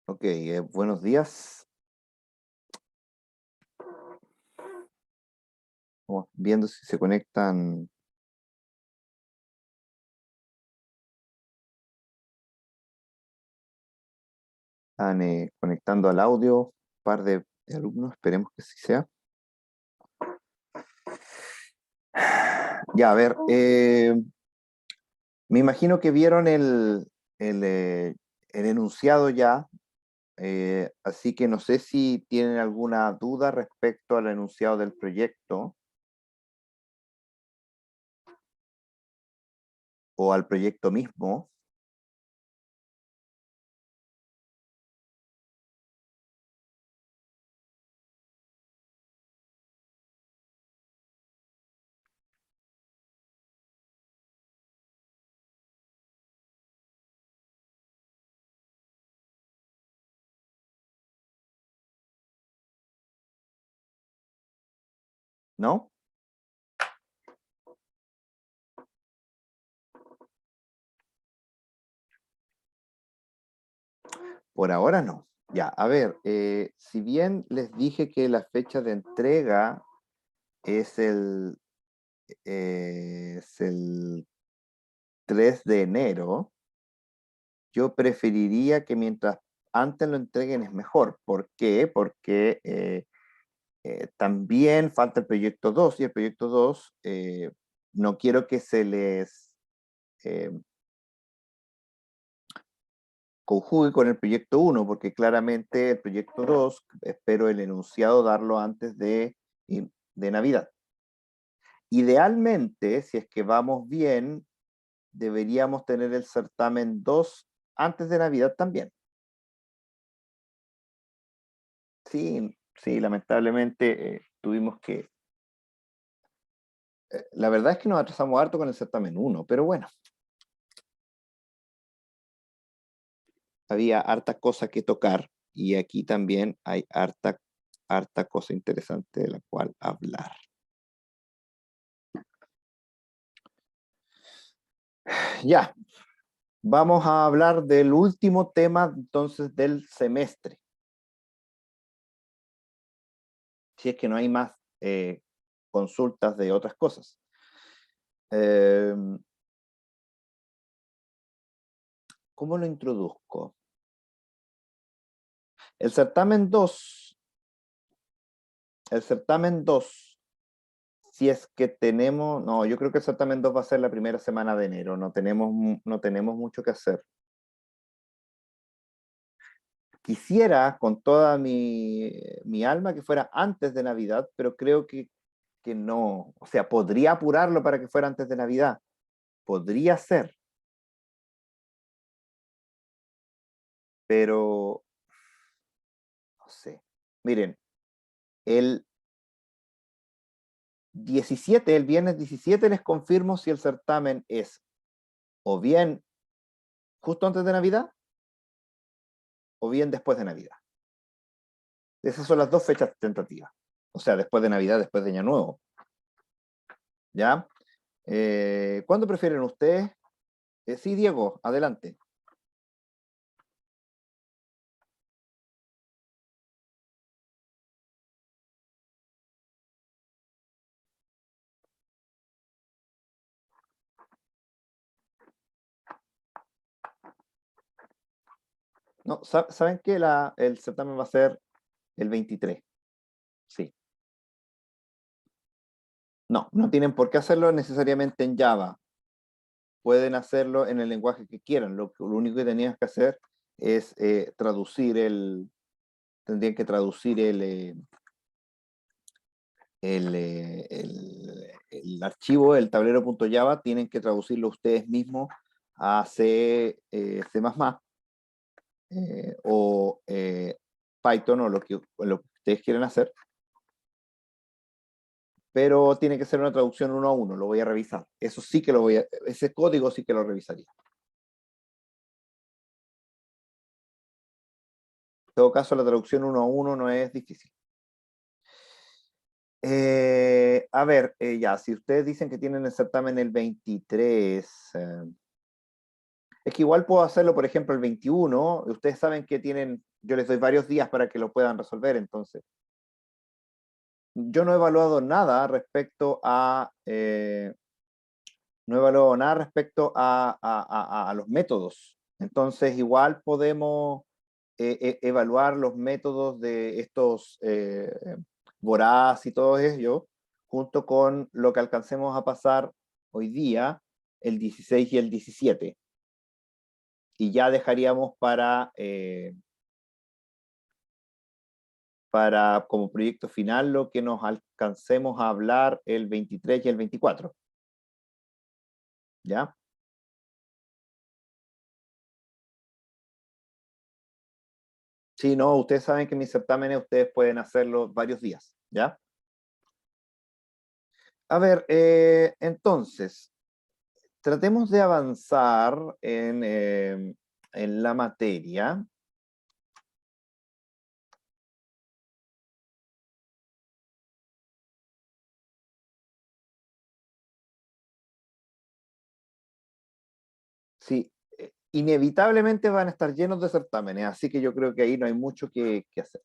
Ok, buenos días. Vamos viendo si se conectan. Están conectando al audio. Un par de alumnos, esperemos que sí sea. Ya, a ver, me imagino que vieron el, eh, el enunciado ya, así que no sé si tienen alguna duda respecto al enunciado del proyecto o al proyecto mismo. ¿No? Por ahora no. Ya, a ver, si bien les dije que la fecha de entrega es el 3 de enero, yo preferiría que mientras antes lo entreguen es mejor. ¿Por qué? Porque también falta el proyecto 2 y el proyecto 2 no quiero que se les eh, conjugue con el proyecto 1, porque claramente el proyecto 2 espero el enunciado darlo antes de Navidad. Idealmente, si es que vamos bien, deberíamos tener el certamen 2 antes de Navidad también. Sí, sí, lamentablemente tuvimos que... la verdad es que nos atrasamos harto con el certamen 1, pero bueno, había harta cosa que tocar y aquí también hay harta cosa interesante de la cual hablar. Ya, vamos a hablar del último tema entonces del semestre. Si es que no hay más consultas de otras cosas. Eh, ¿Cómo lo introduzco? El certamen 2, el certamen 2, si es que tenemos, no, yo creo que el certamen 2 va a ser la primera semana de enero, no tenemos mucho que hacer. Quisiera con toda mi alma que fuera antes de Navidad, pero creo que no, o sea, podría apurarlo para que fuera antes de Navidad, podría ser, pero no sé. Miren, el 17, el viernes 17 les confirmo si el certamen es o bien justo antes de Navidad o bien después de Navidad. Esas son las dos fechas tentativas. O sea, después de Navidad, después de Año Nuevo. ¿Ya? ¿Cuándo prefieren ustedes? Sí, Diego, adelante. No, ¿saben que el certamen va a ser el 23? Sí. No, no tienen por qué hacerlo necesariamente en Java. Pueden hacerlo en el lenguaje que quieran. Lo único que tenías que hacer es tendrían que traducir el archivo, el tablero.java, tienen que traducirlo ustedes mismos a C++, o Python o lo que ustedes quieren hacer. pero tiene que ser una traducción uno a uno, lo voy a revisar. Eso sí que lo voy a, ese código sí que lo revisaría. En todo caso, la traducción uno a uno no es difícil. A ver, ya, si ustedes dicen que tienen el certamen el 23, es que igual puedo hacerlo, por ejemplo, el 21. Ustedes saben que tienen, yo les doy varios días para que lo puedan resolver, entonces. Yo no he evaluado nada respecto a, no he evaluado nada respecto a los métodos. Entonces, igual podemos evaluar los métodos de estos Voraz y todo ello, junto con lo que alcancemos a pasar hoy día, el 16 y el 17. Y ya dejaríamos para como proyecto final lo que nos alcancemos a hablar el 23 y el 24. ¿Ya? Sí, no, ustedes saben que mis certámenes ustedes pueden hacerlo varios días, ¿ya? A ver, entonces, tratemos de avanzar en la materia. Sí, inevitablemente van a estar llenos de certámenes, así que yo creo que ahí no hay mucho que hacer.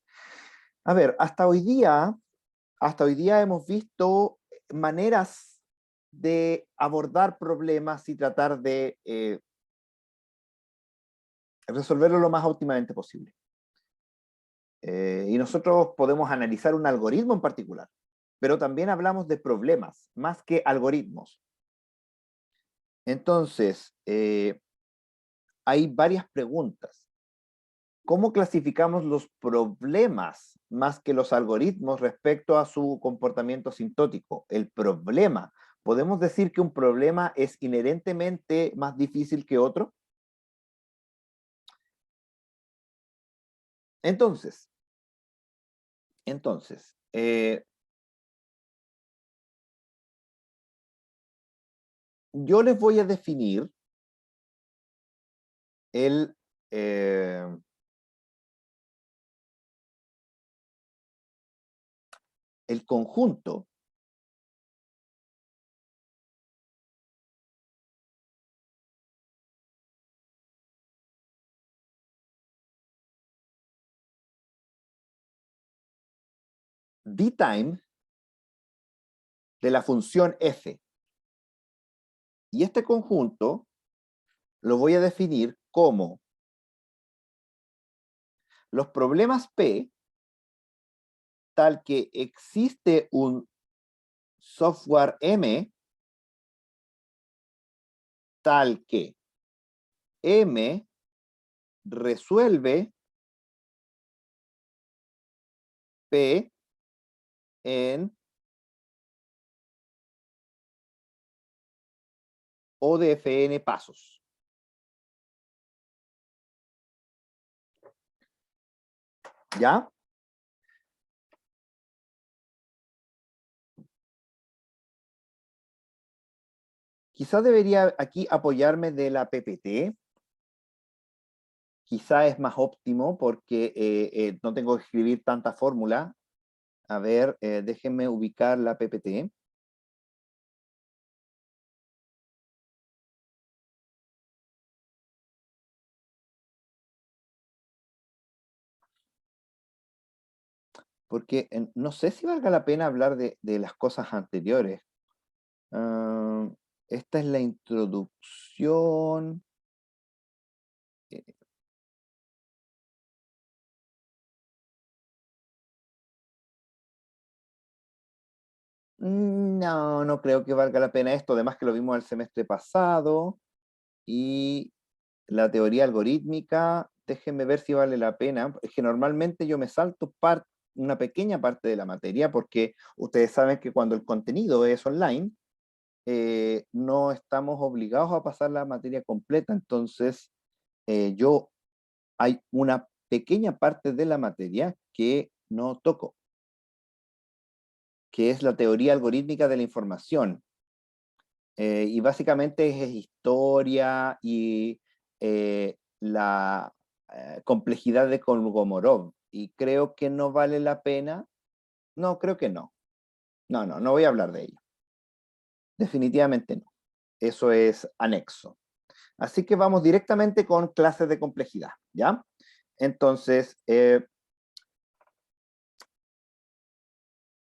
A ver, hasta hoy día hemos visto maneras de abordar problemas y tratar de resolverlo lo más óptimamente posible. Y nosotros podemos analizar un algoritmo en particular, pero también hablamos de problemas, más que algoritmos. Entonces, hay varias preguntas. ¿Cómo clasificamos los problemas más que los algoritmos respecto a su comportamiento sintótico? El problema. ¿Podemos decir que un problema es inherentemente más difícil que otro? Entonces, entonces, yo les voy a definir el, eh, el conjunto dtime de la función f. Y este conjunto lo voy a definir como los problemas P, tal que existe un software M, tal que M resuelve P en O de Fn pasos. ¿Ya? Quizá debería aquí apoyarme de la PPT. Quizá es más óptimo porque no tengo que escribir tanta fórmula. A ver, déjenme ubicar la PPT. Porque no sé si valga la pena hablar de las cosas anteriores. Ah, esta es la introducción. Eh, No, no creo que valga la pena esto, además que lo vimos el semestre pasado. Y la teoría algorítmica, déjenme ver si vale la pena. Es que normalmente yo me salto una pequeña parte de la materia porque ustedes saben que cuando el contenido es online, no estamos obligados a pasar la materia completa. Entonces, hay una pequeña parte de la materia que no toco, que es la teoría algorítmica de la información. Y básicamente es historia y la complejidad de Kolmogorov. Y creo que no vale la pena. No, creo que no. No voy a hablar de ello. Definitivamente no. Eso es anexo. Así que vamos directamente con clases de complejidad, ¿ya? Entonces,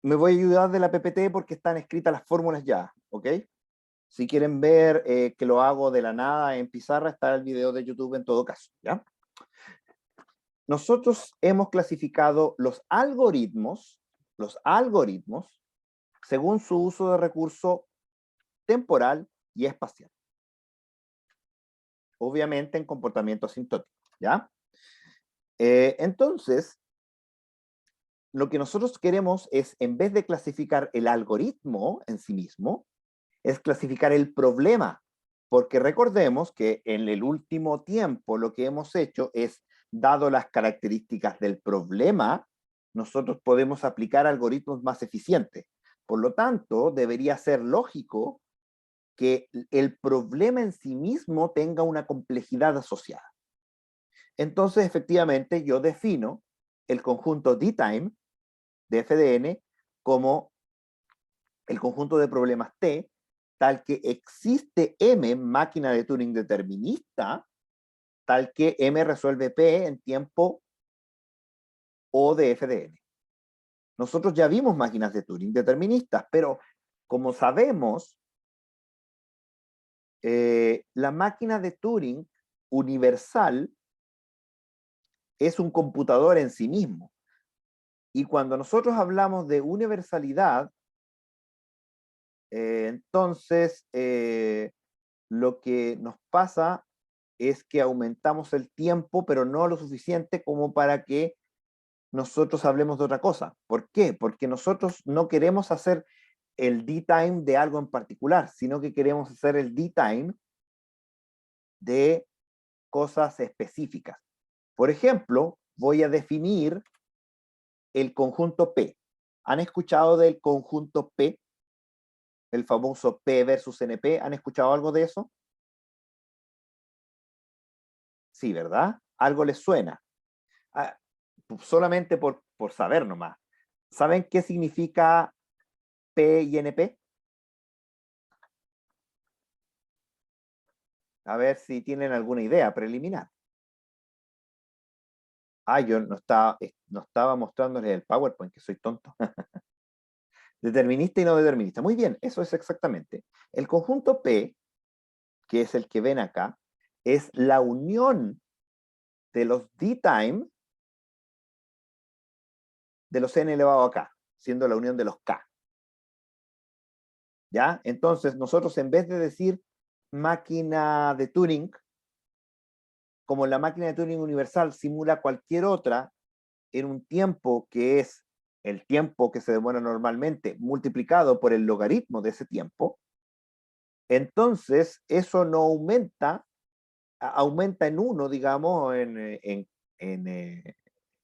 me voy a ayudar de la PPT porque están escritas las fórmulas ya, ¿ok? Si quieren ver que lo hago de la nada en pizarra, está el video de YouTube en todo caso, ¿ya? Nosotros hemos clasificado los algoritmos según su uso de recurso temporal y espacial. Obviamente en comportamiento asintótico, ¿ya? Entonces, lo que nosotros queremos es, en vez de clasificar el algoritmo en sí mismo, es clasificar el problema, porque recordemos que en el último tiempo lo que hemos hecho es, dado las características del problema, nosotros podemos aplicar algoritmos más eficientes. Por lo tanto, debería ser lógico que el problema en sí mismo tenga una complejidad asociada. Entonces, efectivamente, yo defino el conjunto DTime de FDN como el conjunto de problemas T, tal que existe M, máquina de Turing determinista, tal que M resuelve P en tiempo O de FDN. Nosotros ya vimos máquinas de Turing deterministas, pero como sabemos, la máquina de Turing universal es un computador en sí mismo. Y cuando nosotros hablamos de universalidad, entonces lo que nos pasa es que aumentamos el tiempo, pero no lo suficiente como para que nosotros hablemos de otra cosa. ¿Por qué? Porque nosotros no queremos hacer el D-time de algo en particular, sino que queremos hacer el D-time de cosas específicas. Por ejemplo, voy a definir el conjunto P. ¿Han escuchado del conjunto P? El famoso P versus NP. ¿Han escuchado algo de eso? Sí, ¿verdad? Algo les suena. Ah, solamente por saber nomás. ¿Saben qué significa P y NP? A ver si tienen alguna idea preliminar. Ah, yo no estaba mostrándoles el PowerPoint, que soy tonto. Determinista y no determinista. Muy bien, eso es exactamente. El conjunto P, que es el que ven acá, es la unión de los D-time de los n elevado a k, siendo la unión de los k. ¿Ya? Entonces, nosotros en vez de decir máquina de Turing, como la máquina de Turing universal simula cualquier otra en un tiempo que es el tiempo que se demora normalmente multiplicado por el logaritmo de ese tiempo, entonces eso no aumenta en 1, digamos, en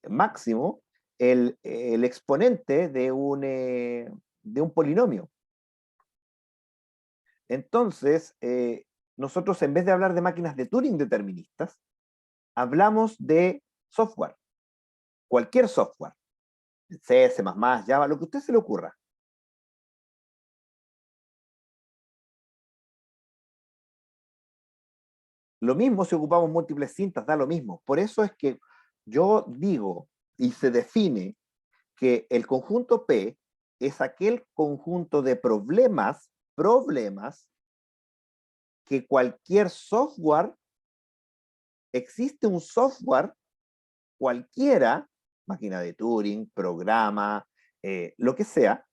máximo, el exponente de un polinomio. Entonces, nosotros en vez de hablar de máquinas de Turing deterministas, hablamos de software, cualquier software, C, C++, Java, lo que a usted se le ocurra. Lo mismo si ocupamos múltiples cintas, da lo mismo. Por eso es que yo digo y se define que el conjunto P es aquel conjunto de problemas que cualquier software, existe un software cualquiera, máquina de Turing, programa, lo que sea,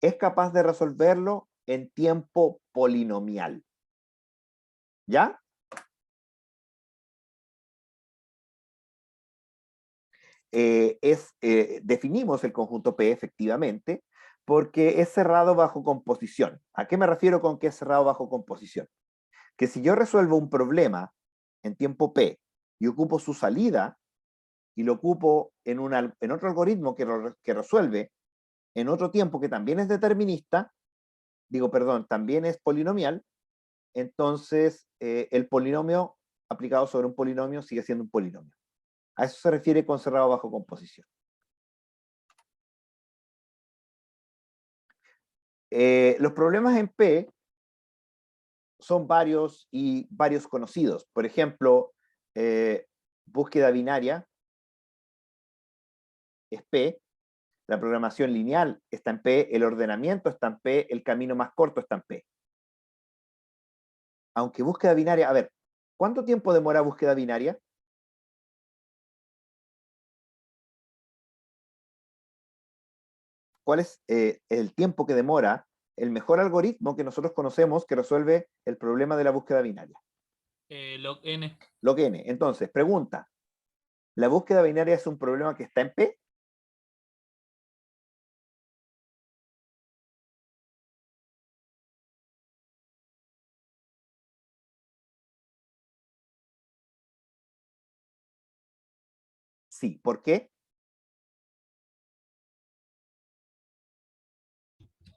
es capaz de resolverlo en tiempo polinomial. ¿Ya? Definimos el conjunto P efectivamente porque es cerrado bajo composición. ¿A qué me refiero con que es cerrado bajo composición? Que si yo resuelvo un problema en tiempo P y ocupo su salida y lo ocupo en otro algoritmo que resuelve en otro tiempo que también es determinista, también es polinomial, entonces el polinomio aplicado sobre un polinomio sigue siendo un polinomio. A eso se refiere con cerrado bajo composición. Los problemas en P son varios y varios conocidos. Por ejemplo, búsqueda binaria es P, la programación lineal está en P, el ordenamiento está en P, el camino más corto está en P. Aunque búsqueda binaria, a ver, ¿cuánto tiempo demora búsqueda binaria? ¿Cuál es el tiempo que demora el mejor algoritmo que nosotros conocemos que resuelve el problema de la búsqueda binaria? Log n. Log n. Entonces, pregunta, ¿la búsqueda binaria es un problema que está en P? Sí. ¿Por qué?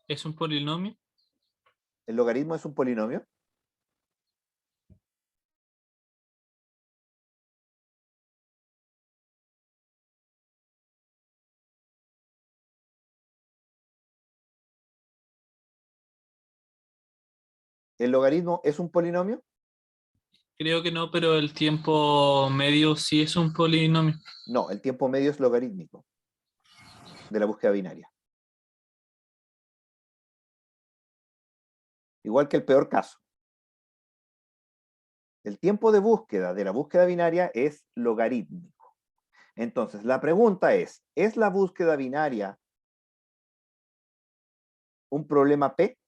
¿Es un polinomio? ¿El logaritmo es un polinomio? ¿El logaritmo es un polinomio? Creo que no, pero el tiempo medio sí es un polinomio. No, el tiempo medio es logarítmico de la búsqueda binaria. Igual que el peor caso. El tiempo de búsqueda de la búsqueda binaria es logarítmico. Entonces, la pregunta ¿es la búsqueda binaria un problema P?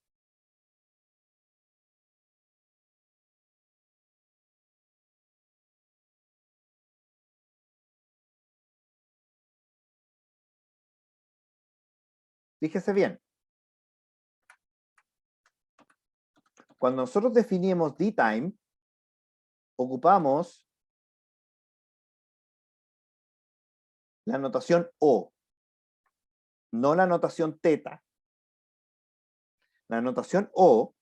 Fíjese bien. Cuando nosotros definimos dtime, ocupamos la notación O, no la notación teta. La notación O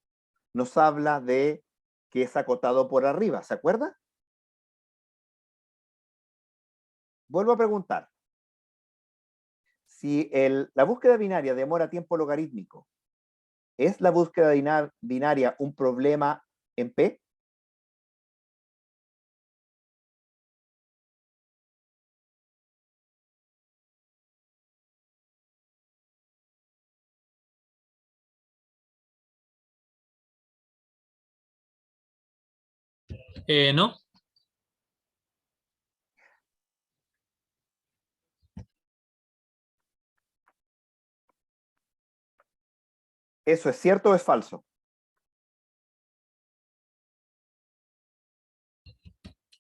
nos habla de que es acotado por arriba, ¿se acuerda? Vuelvo a preguntar. Si la búsqueda binaria demora tiempo logarítmico, ¿es la búsqueda binaria un problema en P? No, ¿Eso es cierto o es falso?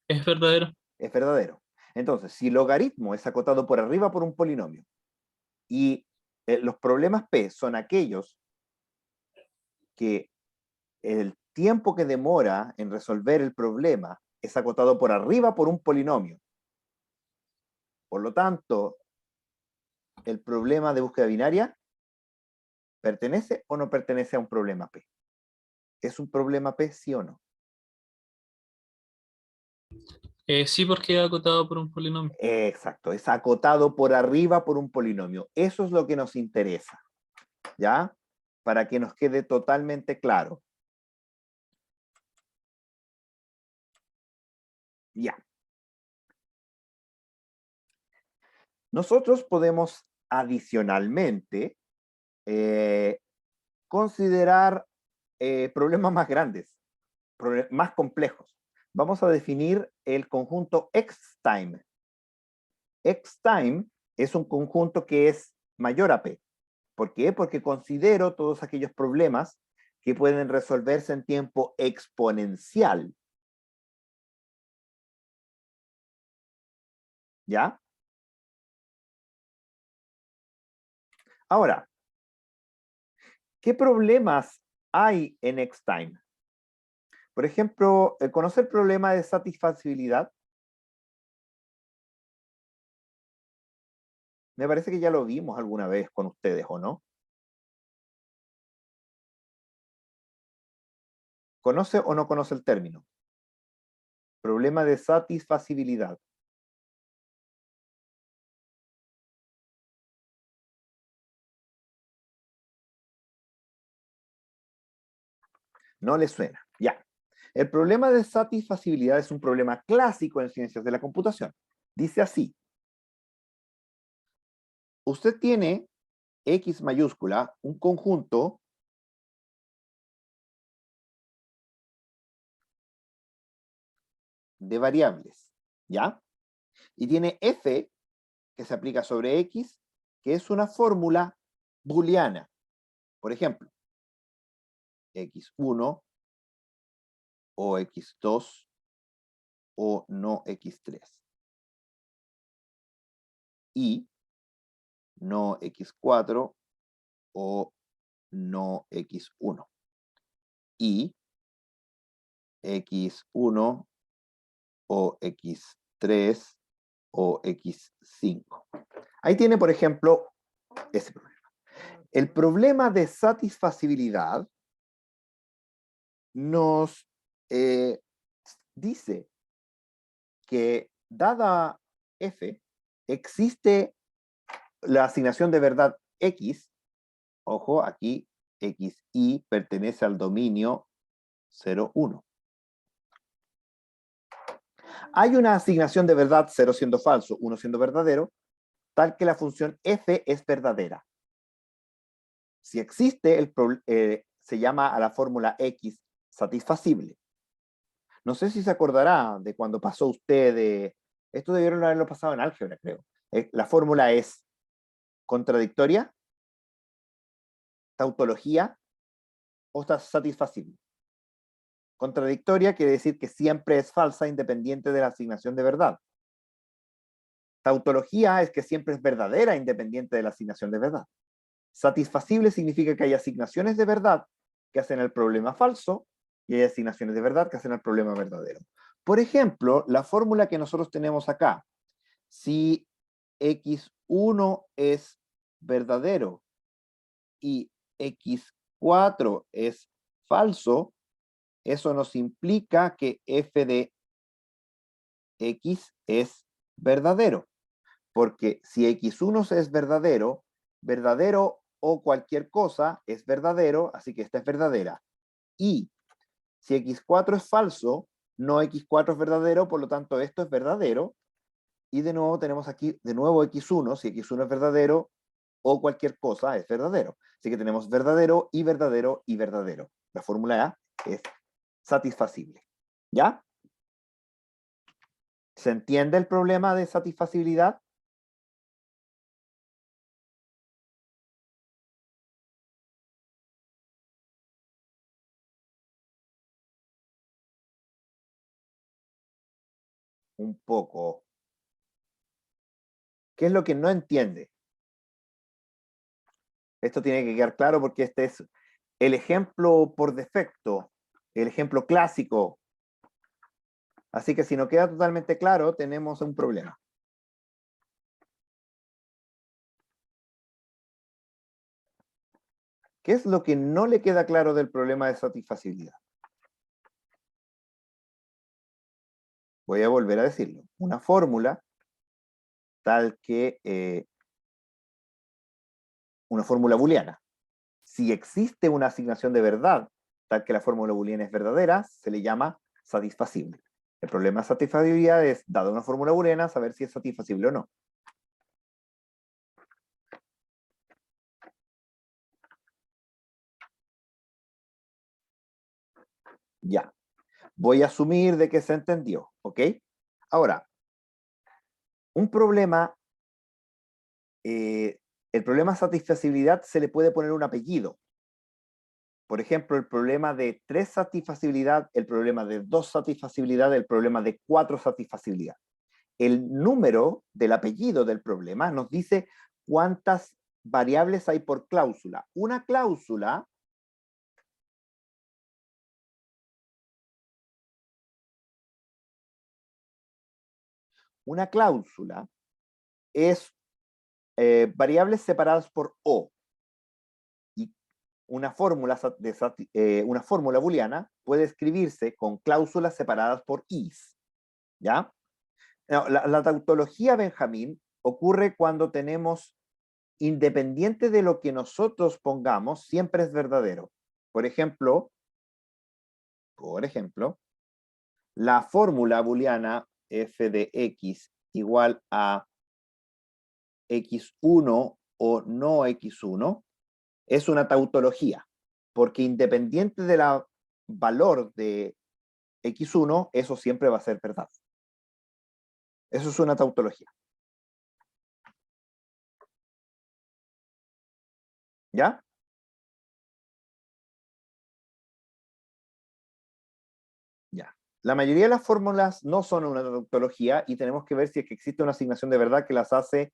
es verdadero. Es verdadero. Entonces, si el logaritmo es acotado por arriba por un polinomio y los problemas P son aquellos que el tiempo que demora en resolver el problema es acotado por arriba por un polinomio. Por lo tanto, el problema de búsqueda binaria ¿pertenece o no pertenece a un problema P? ¿Es un problema P, sí o no? Sí, porque es acotado por un polinomio. Exacto, es acotado por arriba por un polinomio. Eso es lo que nos interesa, ¿ya? Para que nos quede totalmente claro. Ya. Nosotros podemos adicionalmente considerar problemas más grandes, más complejos. Vamos a definir el conjunto X-time. X-time es un conjunto que es mayor a P. ¿Por qué? Porque considero todos aquellos problemas que pueden resolverse en tiempo exponencial. ¿Ya? Ahora, ¿qué problemas hay en X-time? Por ejemplo, ¿conoce el problema de satisfacibilidad? Me parece que ya lo vimos alguna vez con ustedes, ¿o no? ¿Conoce o no conoce el término? Problema de satisfacibilidad. ¿No le suena? Ya. El problema de satisfacibilidad es un problema clásico en ciencias de la computación. Dice así. Usted tiene X mayúscula, un conjunto de variables, ¿ya? Y tiene f que se aplica sobre x, que es una fórmula booleana. Por ejemplo, x1 o x2 o no x3. Y no x4 o no x1. Y x1 o x3 o x5. Ahí tiene, por ejemplo, ese problema. El problema de satisfacibilidad nos dice que dada f, existe la asignación de verdad x, ojo, aquí xy pertenece al dominio 0, 1. Hay una asignación de verdad 0 siendo falso, 1 siendo verdadero, tal que la función f es verdadera. Si existe, se llama a la fórmula x satisfacible. No sé si se acordará de cuando pasó usted esto debieron haberlo pasado en álgebra, creo. La fórmula es contradictoria, tautología o satisfacible. Contradictoria quiere decir que siempre es falsa independiente de la asignación de verdad. Tautología es que siempre es verdadera independiente de la asignación de verdad. Satisfacible significa que hay asignaciones de verdad que hacen el problema falso y hay asignaciones de verdad que hacen el problema verdadero. Por ejemplo, la fórmula que nosotros tenemos acá, si x1 es verdadero y x4 es falso, eso nos implica que f de x es verdadero. Porque si x1 es verdadero, verdadero o cualquier cosa es verdadero, así que esta es verdadera. Y si x4 es falso, no x4 es verdadero, por lo tanto esto es verdadero. Y de nuevo tenemos aquí, de nuevo x1, si x1 es verdadero o cualquier cosa es verdadero. Así que tenemos verdadero y verdadero y verdadero. La fórmula A es satisfacible. ¿Ya? ¿Se entiende el problema de satisfacibilidad? Un poco. ¿Qué es lo que no entiende? Esto tiene que quedar claro porque este es el ejemplo por defecto, el ejemplo clásico. Así que si no queda totalmente claro, tenemos un problema. ¿Qué es lo que no le queda claro del problema de satisfacibilidad? Voy a volver a decirlo. Una fórmula tal que una fórmula booleana. Si existe una asignación de verdad tal que la fórmula booleana es verdadera, se le llama satisfacible. El problema de satisfacibilidad es, dada una fórmula booleana, saber si es satisfacible o no. Ya. Voy a asumir de que se entendió, ¿ok? Ahora, un problema, el problema de satisfacibilidad se le puede poner un apellido. Por ejemplo, el problema de 3 satisfacibilidad, el problema de 2 satisfacibilidad, el problema de 4 satisfacibilidad. El número del apellido del problema nos dice cuántas variables hay por cláusula. Una cláusula es variables separadas por O. Y una fórmula booleana puede escribirse con cláusulas separadas por is. ¿Ya? No, la tautología, Benjamín, ocurre cuando tenemos, independiente de lo que nosotros pongamos, siempre es verdadero. Por ejemplo, la fórmula booleana f de x igual a x1 o no x1 es una tautología, porque independiente del valor de x1, eso siempre va a ser verdad. Eso es una tautología. ¿Ya? Ya. La mayoría de las fórmulas no son una tautología y tenemos que ver si es que existe una asignación de verdad que las hace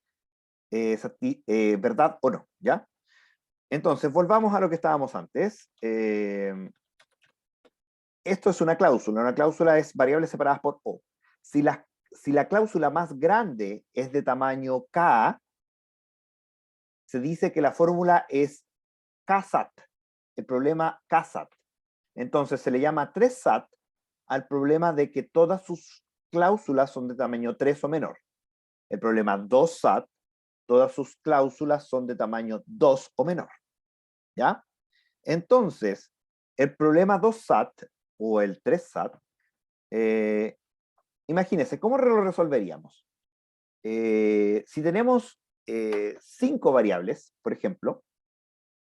verdad o no. ¿Ya? Entonces, volvamos a lo que estábamos antes. Esto es una cláusula. Una cláusula es variables separadas por O. Si la cláusula más grande es de tamaño K, se dice que la fórmula es KSAT, el problema KSAT. Entonces se le llama 3SAT al problema de que todas sus cláusulas son de tamaño 3 o menor. El problema 2SAT, todas sus cláusulas son de tamaño 2 o menor. ¿Ya? Entonces, el problema 2SAT o el 3SAT, imagínense, ¿cómo lo resolveríamos? Si tenemos 5 variables, por ejemplo,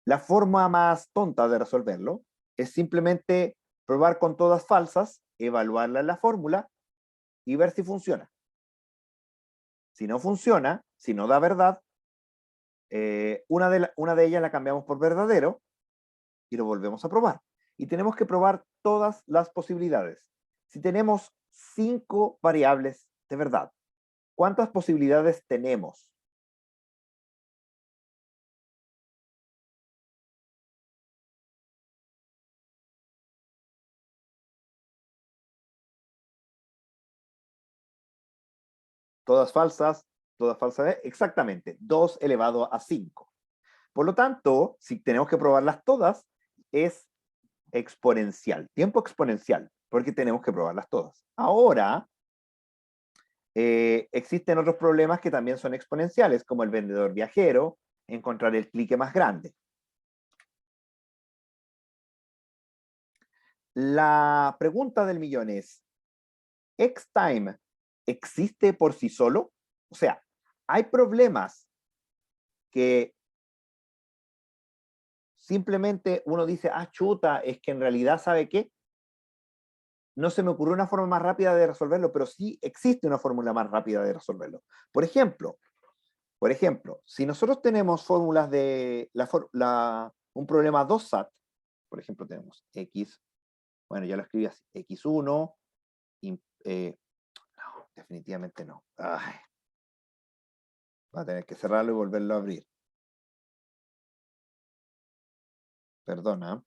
la forma más tonta de resolverlo es simplemente probar con todas falsas, evaluarla en la fórmula y ver si funciona. Si no funciona, si no da verdad, una de ellas la cambiamos por verdadero y lo volvemos a probar. Y tenemos que probar todas las posibilidades. Si tenemos 5 variables de verdad, ¿cuántas posibilidades tenemos? Todas falsas, exactamente, 2 elevado a 5. Por lo tanto, si tenemos que probarlas todas, es exponencial, tiempo exponencial, porque tenemos que probarlas todas. Ahora, existen otros problemas que también son exponenciales, como el vendedor viajero, encontrar el clique más grande. La pregunta del millón es, ¿Xtime existe por sí solo? O sea, hay problemas que simplemente uno dice, ah, chuta, es que en realidad, ¿sabe qué? No se me ocurrió una forma más rápida de resolverlo, pero sí existe una fórmula más rápida de resolverlo. Por ejemplo, si nosotros tenemos fórmulas de un problema 2SAT, por ejemplo, tenemos X, bueno, ya lo escribí así, X1, no, definitivamente no. Ay, va a tener que cerrarlo y volverlo a abrir. Perdona.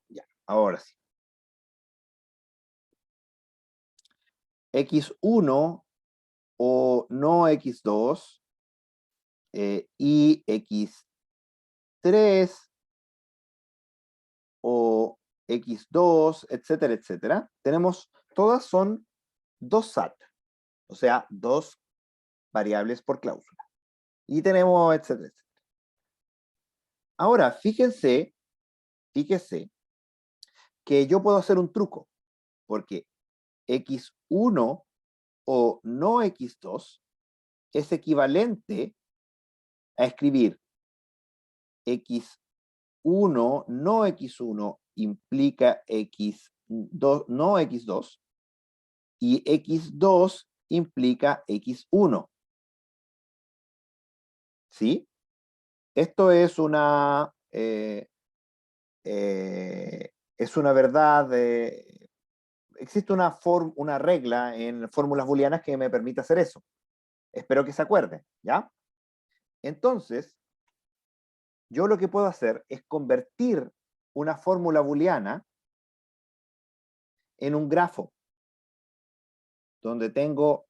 Ya, ahora sí. X1 o no X2 y X3 o X2, etcétera, etcétera. Todas son 2SAT, o sea, 2 variables por cláusula. Y tenemos, etcétera, etcétera. Ahora, fíjense que yo puedo hacer un truco, porque X1 o no X2 es equivalente a escribir X1 no X1 implica X2 no X2 y X2 implica X1. ¿Sí? Esto es es una verdad, existe una regla en fórmulas booleanas que me permite hacer eso. Espero que se acuerden, ¿ya? Entonces, yo lo que puedo hacer es convertir una fórmula booleana en un grafo, donde tengo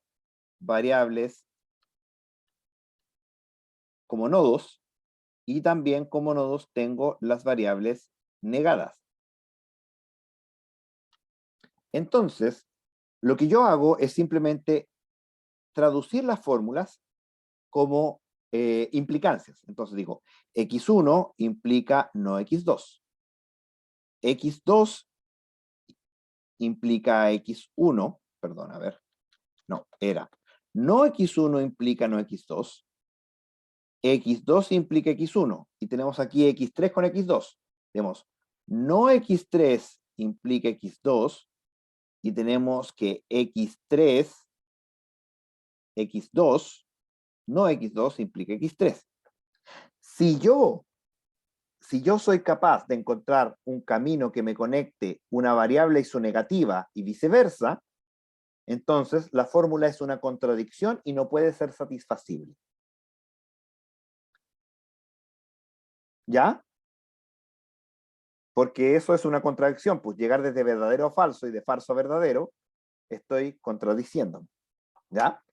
variables como nodos, y también como nodos tengo las variables negadas. Entonces, lo que yo hago es simplemente traducir las fórmulas como implicancias. Entonces digo, x1 implica no x2. x2 implica x1, perdón, a ver, no, era, no x1 implica no x2, x2 implica x1, y tenemos aquí x3 con x2. Tenemos no x3 implica x2, y tenemos que x3, x2, no x2 implica x3. Si yo soy capaz de encontrar un camino que me conecte una variable y su negativa y viceversa, entonces la fórmula es una contradicción y no puede ser satisfacible. ¿Ya? Porque eso es una contradicción, pues llegar desde verdadero a falso y de falso a verdadero, estoy contradiciéndome. ¿Ya?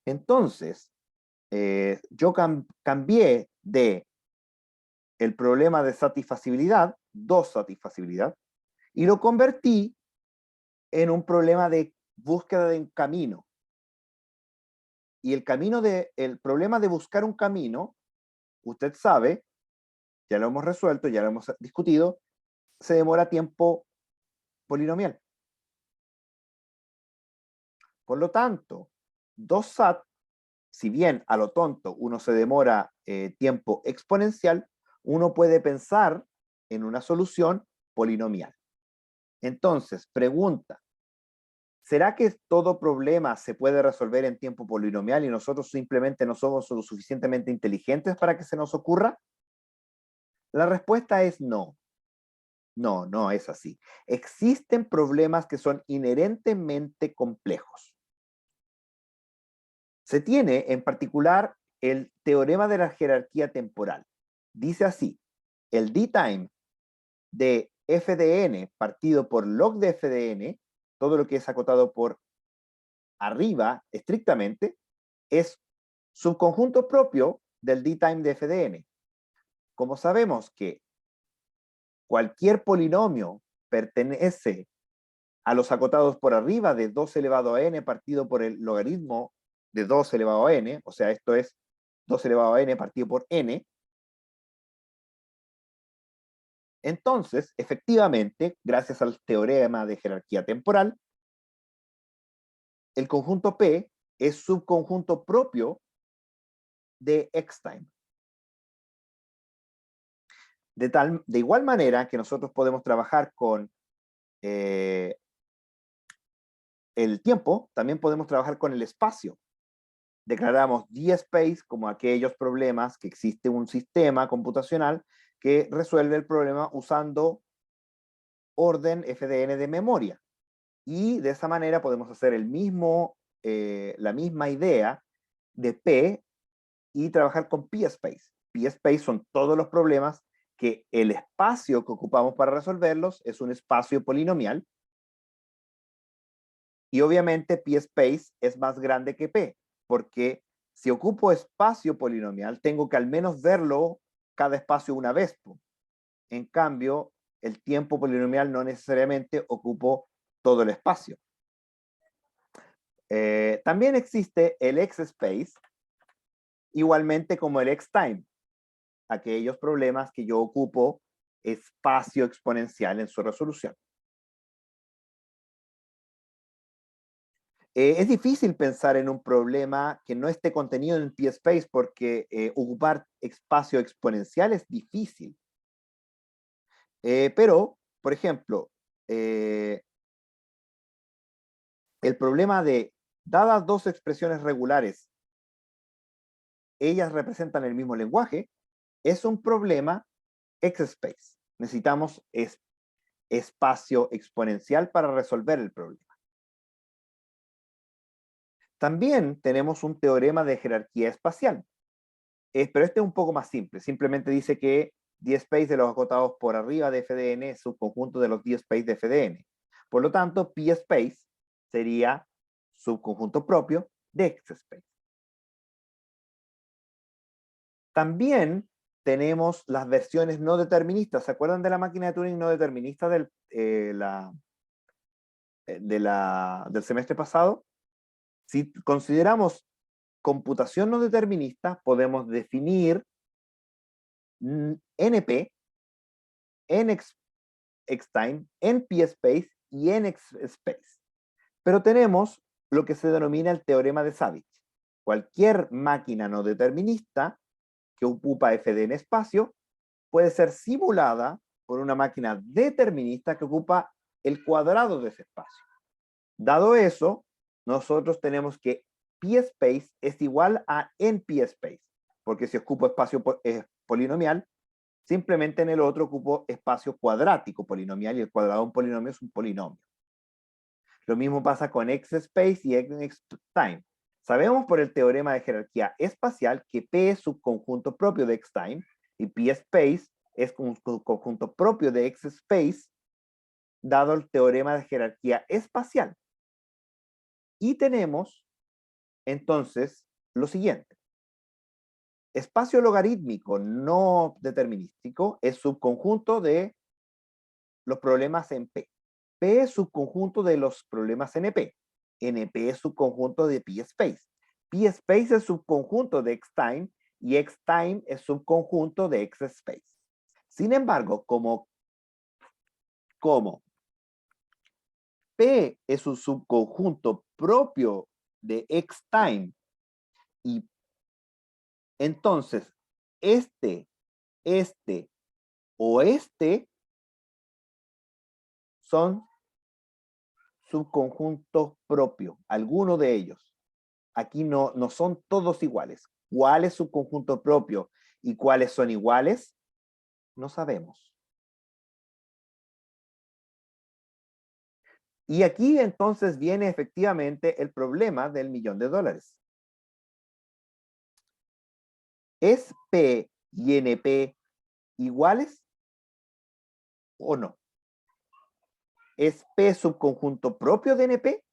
Entonces, yo cambié de el problema de satisfacibilidad, satisfacibilidad, y lo convertí en un problema de búsqueda de un camino. Y el problema de buscar un camino, usted sabe, ya lo hemos resuelto, ya lo hemos discutido, se demora tiempo polinomial. Por lo tanto, 2SAT, si bien a lo tonto uno se demora tiempo exponencial, uno puede pensar en una solución polinomial. Entonces, pregunta, ¿será que todo problema se puede resolver en tiempo polinomial y nosotros simplemente no somos lo suficientemente inteligentes para que se nos ocurra? La respuesta es no. No, no es así. Existen problemas que son inherentemente complejos. Se tiene en particular el teorema de la jerarquía temporal. Dice así, el d-time de f de n partido por log de f de n, todo lo que es acotado por arriba estrictamente, es subconjunto propio del d-time de f de n. Como sabemos que cualquier polinomio pertenece a los acotados por arriba de 2 elevado a n partido por el logaritmo de 2 elevado a n, o sea, esto es 2 elevado a n partido por n. Entonces, efectivamente, gracias al teorema de jerarquía temporal, el conjunto P es subconjunto propio de X-time. De igual manera que nosotros podemos trabajar con el tiempo, también podemos trabajar con el espacio. Declaramos D-space como aquellos problemas que existe un sistema computacional que resuelve el problema usando orden FDN de memoria. Y de esa manera podemos hacer la misma idea de P y trabajar con P-space. P-space son todos los problemas que el espacio que ocupamos para resolverlos es un espacio polinomial. Y obviamente P-space es más grande que P, porque si ocupo espacio polinomial, tengo que al menos verlo cada espacio una vez. En cambio, el tiempo polinomial no necesariamente ocupo todo el espacio. También existe el X-space, igualmente como el X-time, aquellos problemas que yo ocupo espacio exponencial en su resolución. Es difícil pensar en un problema que no esté contenido en P-space porque ocupar espacio exponencial es difícil. Pero, por ejemplo, el problema de, dadas dos expresiones regulares, ellas representan el mismo lenguaje, es un problema X-space. Necesitamos espacio exponencial para resolver el problema. También tenemos un teorema de jerarquía espacial. pero este es un poco más simple. Simplemente dice que DSpace de los acotados por arriba de FDN es subconjunto de los DSpace de FDN. Por lo tanto, PSpace sería subconjunto propio de XSpace. También tenemos las versiones no deterministas. ¿Se acuerdan de la máquina de Turing no determinista del semestre pasado? Si consideramos computación no determinista, podemos definir NP, NXTime, NPSpace y NXSpace. Pero tenemos lo que se denomina el teorema de Savage. Cualquier máquina no determinista que ocupa FD en espacio puede ser simulada por una máquina determinista que ocupa el cuadrado de ese espacio. Dado eso, nosotros tenemos que PSpace es igual a NPSpace, porque si ocupo espacio polinomial, simplemente en el otro ocupo espacio cuadrático polinomial, y el cuadrado de un polinomio es un polinomio. Lo mismo pasa con XSpace y XTime. Sabemos por el teorema de jerarquía espacial que P es subconjunto propio de XTime y PSpace es un subconjunto propio de XSpace, dado el teorema de jerarquía espacial. Y tenemos entonces lo siguiente. Espacio logarítmico no determinístico es subconjunto de los problemas en P. P es subconjunto de los problemas NP. NP es subconjunto de PSpace. PSpace es subconjunto de XTime y XTime es subconjunto de XSpace. Sin embargo, como P es un subconjunto propio de XTime y entonces este o este son subconjuntos propios, alguno de ellos. Aquí no son todos iguales. ¿Cuál es subconjunto propio y cuáles son iguales? No sabemos. Y aquí entonces viene efectivamente el problema del $1.000.000. ¿Es P y NP iguales o no? ¿Es P subconjunto propio de NP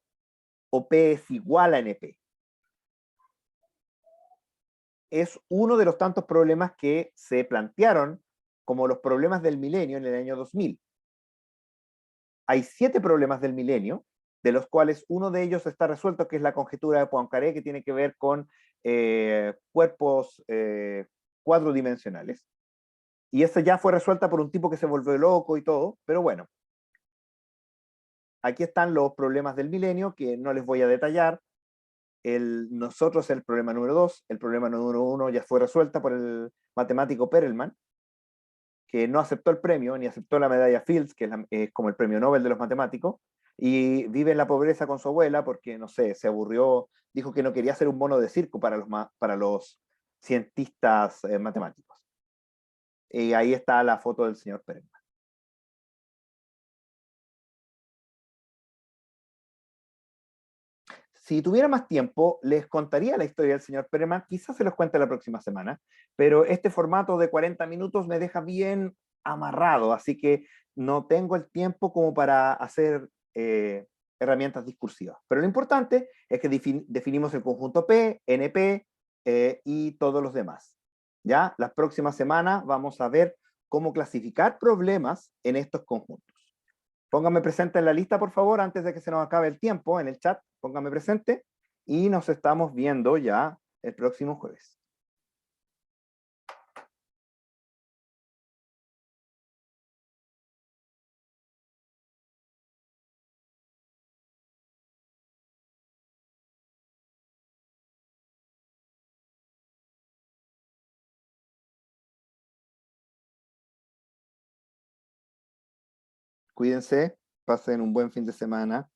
o P es igual a NP? Es uno de los tantos problemas que se plantearon como los problemas del milenio en el año 2000. Hay 7 problemas del milenio, de los cuales uno de ellos está resuelto, que es la conjetura de Poincaré, que tiene que ver con cuerpos cuadridimensionales. Y esa ya fue resuelta por un tipo que se volvió loco y todo, pero bueno. Aquí están los problemas del milenio, que no les voy a detallar. Nosotros el problema número 2, el problema número 1 ya fue resuelta por el matemático Perelman, que no aceptó el premio, ni aceptó la medalla Fields, que es como el premio Nobel de los matemáticos, y vive en la pobreza con su abuela porque, no sé, se aburrió, dijo que no quería ser un mono de circo para los cientistas matemáticos. Y ahí está la foto del señor Perelman. Si tuviera más tiempo, les contaría la historia del señor Perelman, quizás se los cuente la próxima semana, pero este formato de 40 minutos me deja bien amarrado, así que no tengo el tiempo como para hacer herramientas discursivas. Pero lo importante es que definimos el conjunto P, NP y todos los demás. ¿Ya? La próxima semana vamos a ver cómo clasificar problemas en estos conjuntos. Póngame presente en la lista, por favor, antes de que se nos acabe el tiempo, en el chat, póngame presente, y nos estamos viendo ya el próximo jueves. Cuídense, pasen un buen fin de semana.